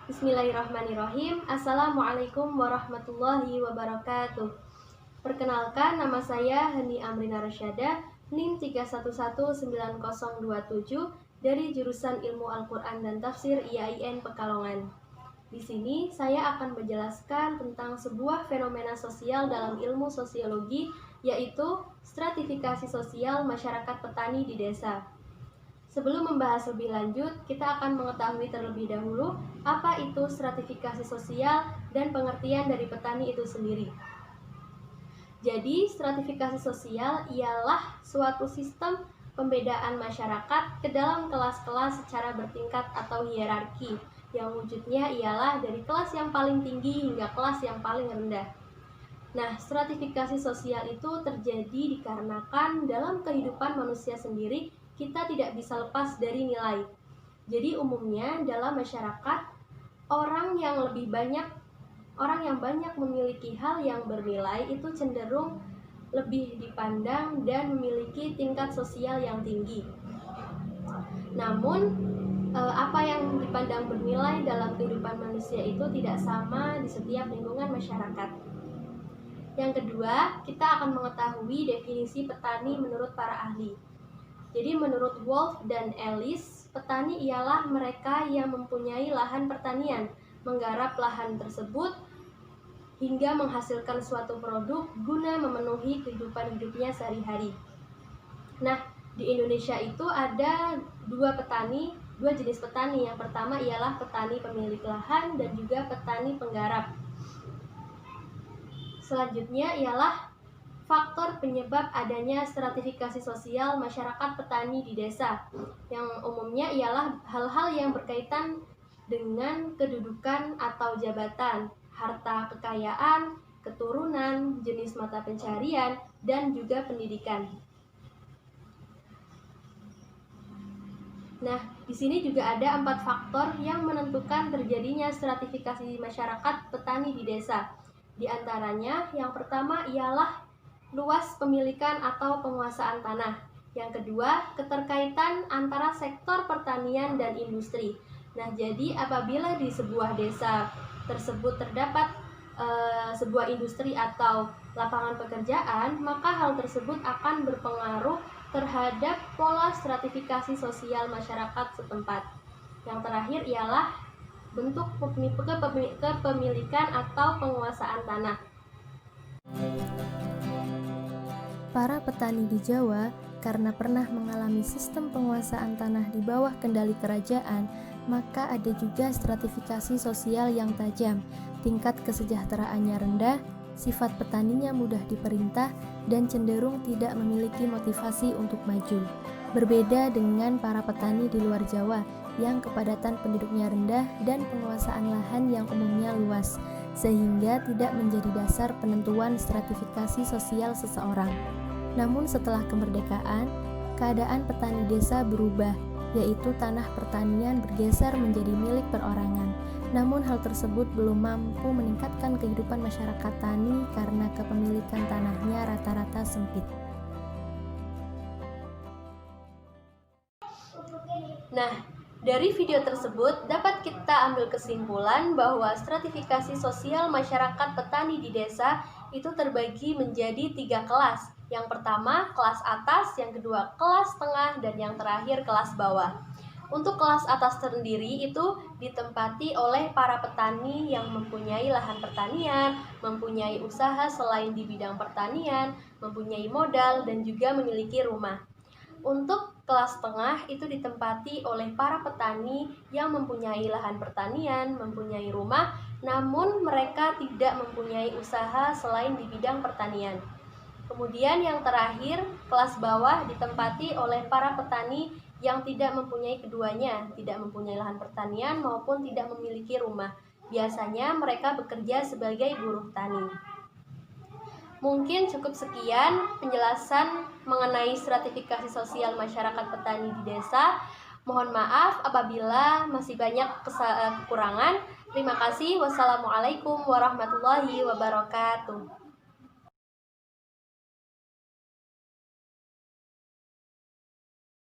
Bismillahirrahmanirrahim. Assalamualaikum warahmatullahi wabarakatuh. Perkenalkan, nama saya Hani Amrina Rasyada, NIM 3119027 dari jurusan Ilmu Al-Quran dan Tafsir IAIN Pekalongan. Di sini saya akan menjelaskan tentang sebuah fenomena sosial dalam ilmu sosiologi, yaitu stratifikasi sosial masyarakat petani di desa. Sebelum membahas lebih lanjut, kita akan mengetahui terlebih dahulu apa itu stratifikasi sosial dan pengertian dari petani itu sendiri. Jadi, stratifikasi sosial ialah suatu sistem pembedaan masyarakat ke dalam kelas-kelas secara bertingkat atau hierarki, yang wujudnya ialah dari kelas yang paling tinggi hingga kelas yang paling rendah. Nah, stratifikasi sosial itu terjadi dikarenakan dalam kehidupan manusia sendiri kita tidak bisa lepas dari nilai. Jadi umumnya dalam masyarakat orang yang banyak memiliki hal yang bernilai itu cenderung lebih dipandang dan memiliki tingkat sosial yang tinggi. Namun apa yang dipandang bernilai dalam kehidupan manusia itu tidak sama di setiap lingkungan masyarakat. Yang kedua, kita akan mengetahui definisi petani menurut para ahli. Jadi menurut Wolf dan Ellis, petani ialah mereka yang mempunyai lahan pertanian, menggarap lahan tersebut hingga menghasilkan suatu produk guna memenuhi kehidupan hidupnya sehari-hari. Nah, di Indonesia itu ada dua jenis petani. Yang pertama ialah petani pemilik lahan dan juga petani penggarap. Selanjutnya ialah faktor penyebab adanya stratifikasi sosial masyarakat petani di desa, yang umumnya ialah hal-hal yang berkaitan dengan kedudukan atau jabatan, harta kekayaan, keturunan, jenis mata pencarian, dan juga pendidikan. Nah, di sini juga ada 4 faktor yang menentukan terjadinya stratifikasi masyarakat petani di desa. Di antaranya, yang pertama ialah luas pemilikan atau penguasaan tanah. Yang kedua, keterkaitan antara sektor pertanian dan industri. Nah, jadi apabila di sebuah desa tersebut terdapat sebuah industri atau lapangan pekerjaan, maka hal tersebut akan berpengaruh terhadap pola stratifikasi sosial masyarakat setempat. Yang terakhir ialah bentuk kepemilikan atau penguasaan tanah. Para petani di Jawa, karena pernah mengalami sistem penguasaan tanah di bawah kendali kerajaan, maka ada juga stratifikasi sosial yang tajam, tingkat kesejahteraannya rendah, sifat petaninya mudah diperintah, dan cenderung tidak memiliki motivasi untuk maju. Berbeda dengan para petani di luar Jawa, yang kepadatan penduduknya rendah dan penguasaan lahan yang umumnya luas, sehingga tidak menjadi dasar penentuan stratifikasi sosial seseorang. Namun setelah kemerdekaan, keadaan petani desa berubah, yaitu tanah pertanian bergeser menjadi milik perorangan. Namun hal tersebut belum mampu meningkatkan kehidupan masyarakat tani karena kepemilikan tanahnya rata-rata sempit. Nah, dari video tersebut dapat kita ambil kesimpulan bahwa stratifikasi sosial masyarakat petani di desa itu terbagi menjadi 3 kelas. Yang pertama kelas atas, yang kedua kelas tengah, dan yang terakhir kelas bawah. Untuk kelas atas sendiri itu ditempati oleh para petani yang mempunyai lahan pertanian, mempunyai usaha selain di bidang pertanian, mempunyai modal, dan juga memiliki rumah. Untuk kelas tengah itu ditempati oleh para petani yang mempunyai lahan pertanian, mempunyai rumah, namun mereka tidak mempunyai usaha selain di bidang pertanian. Kemudian yang terakhir, kelas bawah ditempati oleh para petani yang tidak mempunyai keduanya, tidak mempunyai lahan pertanian maupun tidak memiliki rumah. Biasanya mereka bekerja sebagai buruh tani. Mungkin cukup sekian penjelasan mengenai stratifikasi sosial masyarakat petani di desa. Mohon maaf apabila masih banyak kekurangan. Terima kasih. Wassalamualaikum warahmatullahi wabarakatuh.